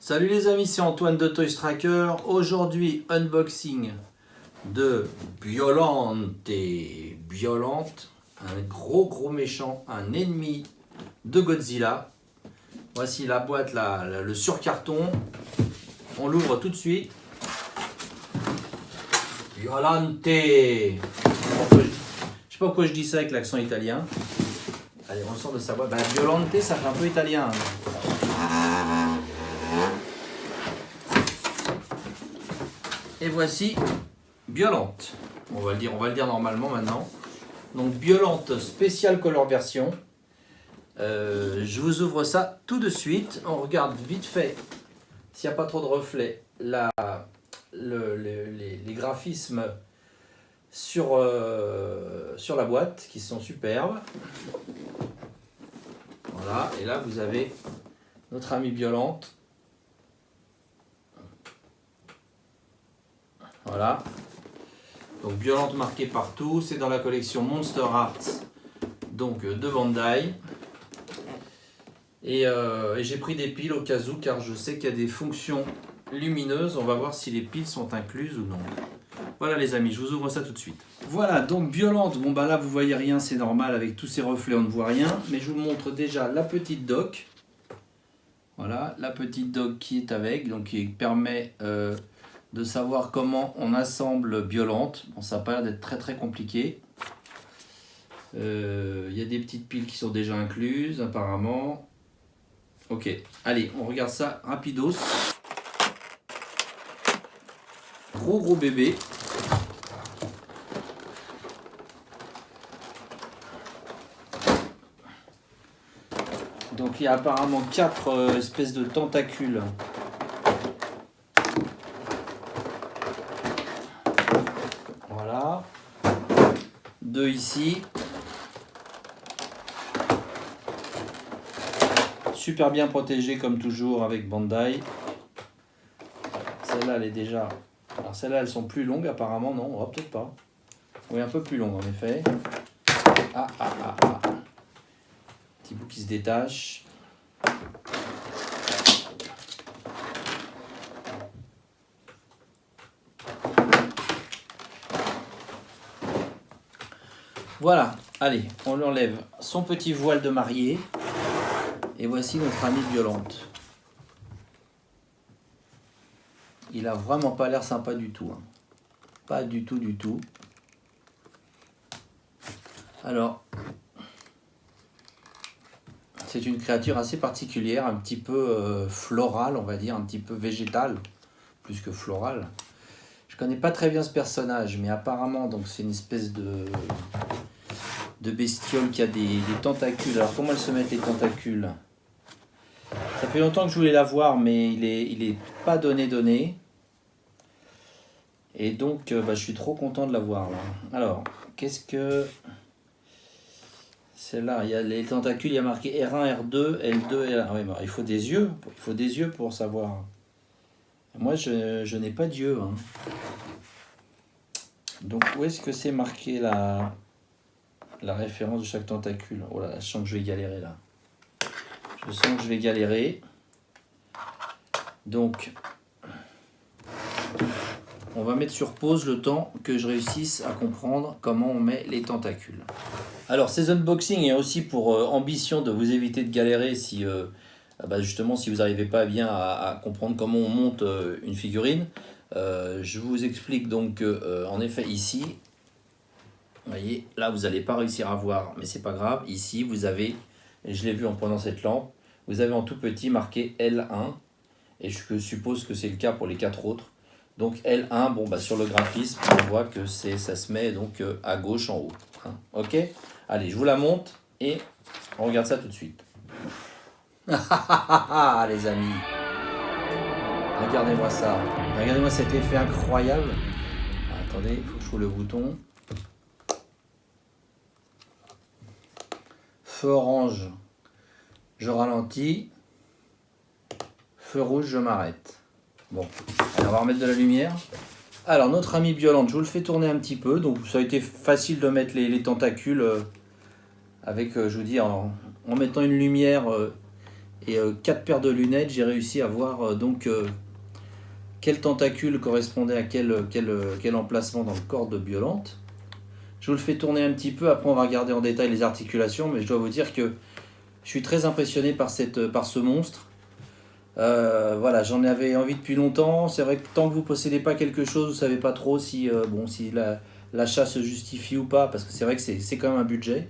Salut les amis, c'est Antoine de Toy Tracker. Aujourd'hui, unboxing de Biolante. Biolante, un gros méchant, un ennemi de Godzilla. Voici la boîte, le surcarton. On l'ouvre tout de suite. Biolante. Je sais pas pourquoi je dis ça avec l'accent italien. Allez, on sort de sa boîte. Biolante, ça fait un peu italien. Et voici Biolante. On va le dire normalement maintenant. Donc Biolante spécial color version. Je vous ouvre ça tout de suite. On regarde vite fait, s'il n'y a pas trop de reflets, les graphismes sur la boîte qui sont superbes. Voilà, et là vous avez notre amie Biolante. Voilà, donc Biolante marquée partout, c'est dans la collection Monster Arts, donc de Bandai. Et j'ai pris des piles au cas où, car je sais qu'il y a des fonctions lumineuses. On va voir si les piles sont incluses ou non. Voilà les amis, je vous ouvre ça tout de suite. Voilà, donc Biolante, bon là vous voyez rien, c'est normal, avec tous ces reflets on ne voit rien. Mais je vous montre déjà la petite dock. Voilà, la petite dock qui est avec, donc qui permet de savoir comment on assemble Biolante. Bon, ça n'a pas l'air d'être très compliqué. Y a des petites piles qui sont déjà incluses apparemment. Ok, allez, on regarde ça rapidos. Gros bébé. Donc il y a apparemment 4 espèces de tentacules. Voilà. 2 ici. Super bien protégée comme toujours avec Bandai. Celle-là elle est déjà... Alors celles-là elles sont plus longues apparemment, non? Oh, peut-être pas. Oui, un peu plus longue en effet. Ah. Petit bout qui se détache. Voilà, allez, on lui enlève son petit voile de mariée. Et voici notre amie Biolante. Il a vraiment pas l'air sympa du tout. Hein. Pas du tout. Alors, c'est une créature assez particulière, un petit peu florale, on va dire, un petit peu végétale, plus que florale. Je connais pas très bien ce personnage, mais apparemment, donc c'est une espèce de bestiole qui a des tentacules. Alors, comment elles se mettent les tentacules? Ça fait longtemps que je voulais la voir, mais il est pas donné. Et donc, je suis trop content de la voir là. Alors, qu'est-ce que... Celle-là, il y a les tentacules, il y a marqué R1, R2, L2, L1. Ah oui, il faut des yeux. Il faut des yeux pour savoir. Moi, je n'ai pas d'yeux. Hein. Donc, où est-ce que c'est marqué la référence de chaque tentacule? Oh là, je sens que je vais galérer là. Je sens que je vais galérer. Donc, on va mettre sur pause le temps que je réussisse à comprendre comment on met les tentacules. Alors, ces unboxings est aussi pour ambition de vous éviter de galérer si, justement, si vous n'arrivez pas bien à comprendre comment on monte une figurine. Je vous explique donc en effet ici, vous voyez, là vous n'allez pas réussir à voir, mais c'est pas grave. Ici, vous avez, et je l'ai vu en prenant cette lampe, vous avez en tout petit marqué L1, et je suppose que c'est le cas pour les 4 autres. Donc L1, sur le graphisme, on voit que ça se met donc à gauche en haut. Hein, ok? Allez, je vous la monte et on regarde ça tout de suite. Les amis, regardez-moi ça. Regardez-moi cet effet incroyable. Attendez, il faut que je trouve le bouton. Feu orange, je ralentis. Feu rouge, je m'arrête. Bon, allez, on va remettre de la lumière. Alors, notre amie Biolante, je vous le fais tourner un petit peu. Donc, ça a été facile de mettre les tentacules avec, je vous dis, en mettant une lumière Et 4 paires de lunettes, j'ai réussi à voir quel tentacule correspondait à quel emplacement dans le corps de Biolante. Je vous le fais tourner un petit peu, après on va regarder en détail les articulations, mais je dois vous dire que je suis très impressionné par ce monstre. Voilà, j'en avais envie depuis longtemps. C'est vrai que tant que vous ne possédez pas quelque chose, vous ne savez pas trop si l'achat se justifie ou pas, parce que c'est vrai que c'est quand même un budget.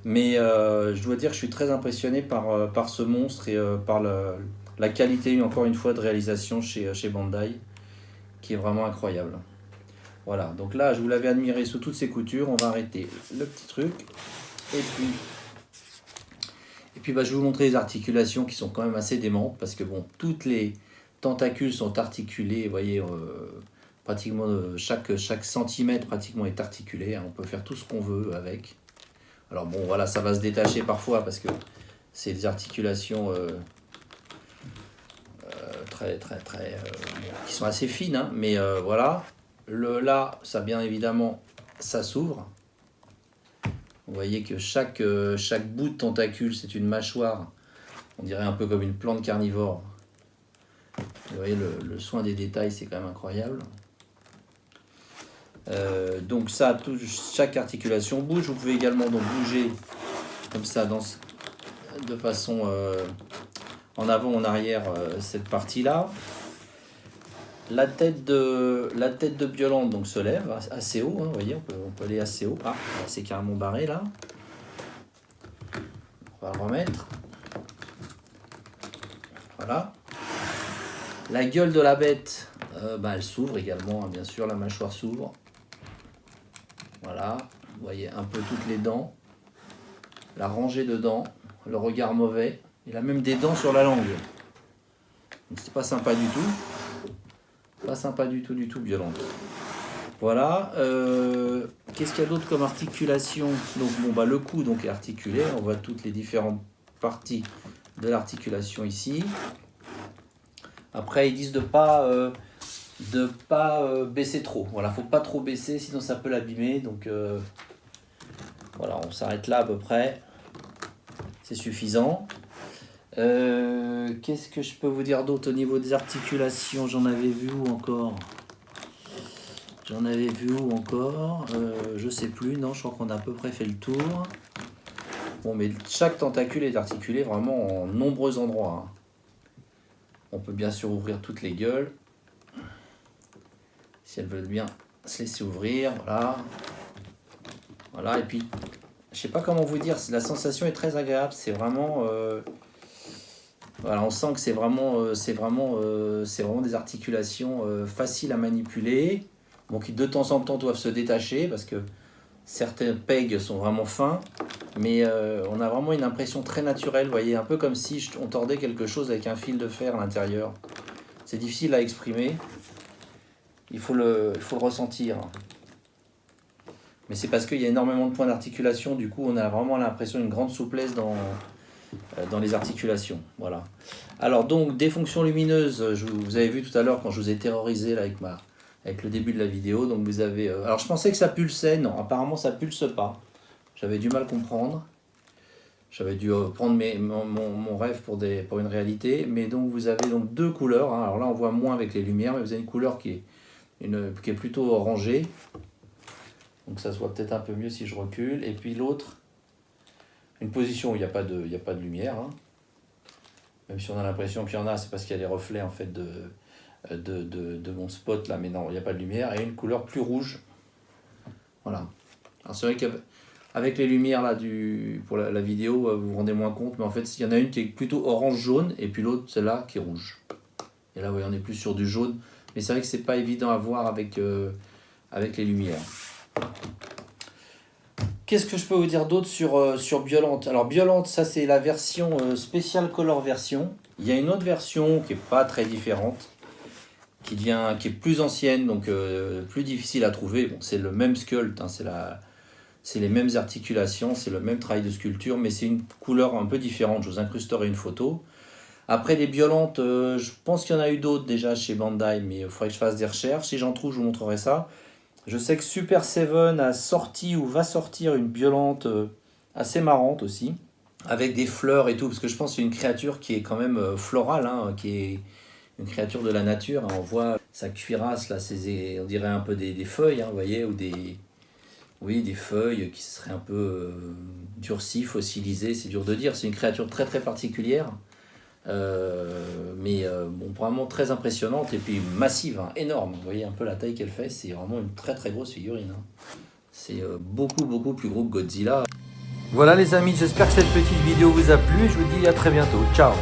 Mais je dois dire que je suis très impressionné par ce monstre et par la qualité, encore une fois, de réalisation chez Bandai, qui est vraiment incroyable. Voilà, donc là, je vous l'avais admiré sous toutes ses coutures. On va arrêter le petit truc. Et puis je vais vous montrer les articulations qui sont quand même assez démentes, parce que bon, toutes les tentacules sont articulées, vous voyez, pratiquement chaque centimètre pratiquement est articulé, hein. On peut faire tout ce qu'on veut avec. Alors bon, voilà, ça va se détacher parfois parce que c'est des articulations qui sont assez fines, hein, mais voilà. Là, ça bien évidemment, ça s'ouvre. Vous voyez que chaque bout de tentacule, c'est une mâchoire, on dirait un peu comme une plante carnivore. Vous voyez, le soin des détails, c'est quand même incroyable. Donc ça, chaque articulation bouge. Vous pouvez également donc bouger comme ça, de façon en avant, en arrière, cette partie-là. La tête de Biolante donc se lève assez haut, hein, vous voyez, on peut aller assez haut. Ah, c'est carrément barré là. On va le remettre. Voilà. La gueule de la bête, elle s'ouvre également, hein, bien sûr, la mâchoire s'ouvre. Voilà, vous voyez un peu toutes les dents, la rangée de dents, le regard mauvais. Il a même des dents sur la langue. Donc c'est pas sympa du tout. Pas sympa du tout, Biolante. Voilà. Qu'est-ce qu'il y a d'autre comme articulation? Donc le cou donc, est articulé. On voit toutes les différentes parties de l'articulation ici. Après, ils disent de pas baisser trop. Voilà, faut pas trop baisser, sinon ça peut l'abîmer. Donc voilà, on s'arrête là à peu près. C'est suffisant. Qu'est-ce que je peux vous dire d'autre au niveau des articulations? J'en avais vu où encore? Je sais plus. Non, je crois qu'on a à peu près fait le tour. Bon, mais chaque tentacule est articulé vraiment en nombreux endroits, hein. On peut bien sûr ouvrir toutes les gueules, si elles veulent bien se laisser ouvrir. Voilà. Et puis, je sais pas comment vous dire, la sensation est très agréable. C'est vraiment... voilà, on sent que c'est vraiment des articulations faciles à manipuler, bon, qui de temps en temps doivent se détacher parce que certains pegs sont vraiment fins, mais on a vraiment une impression très naturelle, vous voyez, un peu comme si on tordait quelque chose avec un fil de fer à l'intérieur. C'est difficile à exprimer, il faut le ressentir. Mais c'est parce qu'il y a énormément de points d'articulation, du coup on a vraiment l'impression d'une grande souplesse dans les articulations. Voilà. Alors donc des fonctions lumineuses, vous avez vu tout à l'heure quand je vous ai terrorisé là, avec le début de la vidéo. Donc vous avez alors je pensais que ça pulsait, non, apparemment ça pulse pas. J'avais du mal à comprendre. J'avais dû prendre mon rêve pour une réalité. Mais donc vous avez donc deux couleurs, hein. Alors là on voit moins avec les lumières, mais vous avez une couleur qui est plutôt orangée. Donc ça se voit peut-être un peu mieux si je recule. Et puis l'autre, une position où il n'y a pas de lumière, hein. Même si on a l'impression qu'il y en a, c'est parce qu'il y a des reflets en fait de mon spot là, mais non, il n'y a pas de lumière. Et une couleur plus rouge. Voilà. Alors c'est vrai qu'avec les lumières là pour la vidéo, vous vous rendez moins compte, mais en fait il y en a une qui est plutôt orange-jaune, et puis l'autre celle-là qui est rouge. Et là, oui, on est plus sur du jaune. Mais c'est vrai que c'est pas évident à voir avec les lumières. Qu'est-ce que je peux vous dire d'autre sur Biolante? Alors Biolante, ça c'est la version Special Color version. Il y a une autre version qui n'est pas très différente, qui est plus ancienne, donc plus difficile à trouver. Bon, c'est le même sculpt, hein, c'est les mêmes articulations, c'est le même travail de sculpture, mais c'est une couleur un peu différente. Je vous incrusterai une photo. Après les Biolantes, je pense qu'il y en a eu d'autres déjà chez Bandai, mais il faudrait que je fasse des recherches. Si j'en trouve, je vous montrerai ça. Je sais que Super Seven a sorti ou va sortir une Biolante assez marrante aussi. avec des fleurs et tout, parce que je pense que c'est une créature qui est quand même florale, hein, qui est une créature de la nature. Hein. On voit sa cuirasse, là, on dirait un peu des feuilles, hein, vous voyez, ou oui, des feuilles qui seraient un peu durcies, fossilisées, c'est dur de dire. C'est une créature très très particulière, mais bon, vraiment très impressionnante et puis massive, hein, énorme. Vous voyez un peu la taille qu'elle fait, c'est vraiment une très très grosse figurine. Hein. C'est beaucoup beaucoup plus gros que Godzilla. Voilà les amis, j'espère que cette petite vidéo vous a plu et je vous dis à très bientôt. Ciao!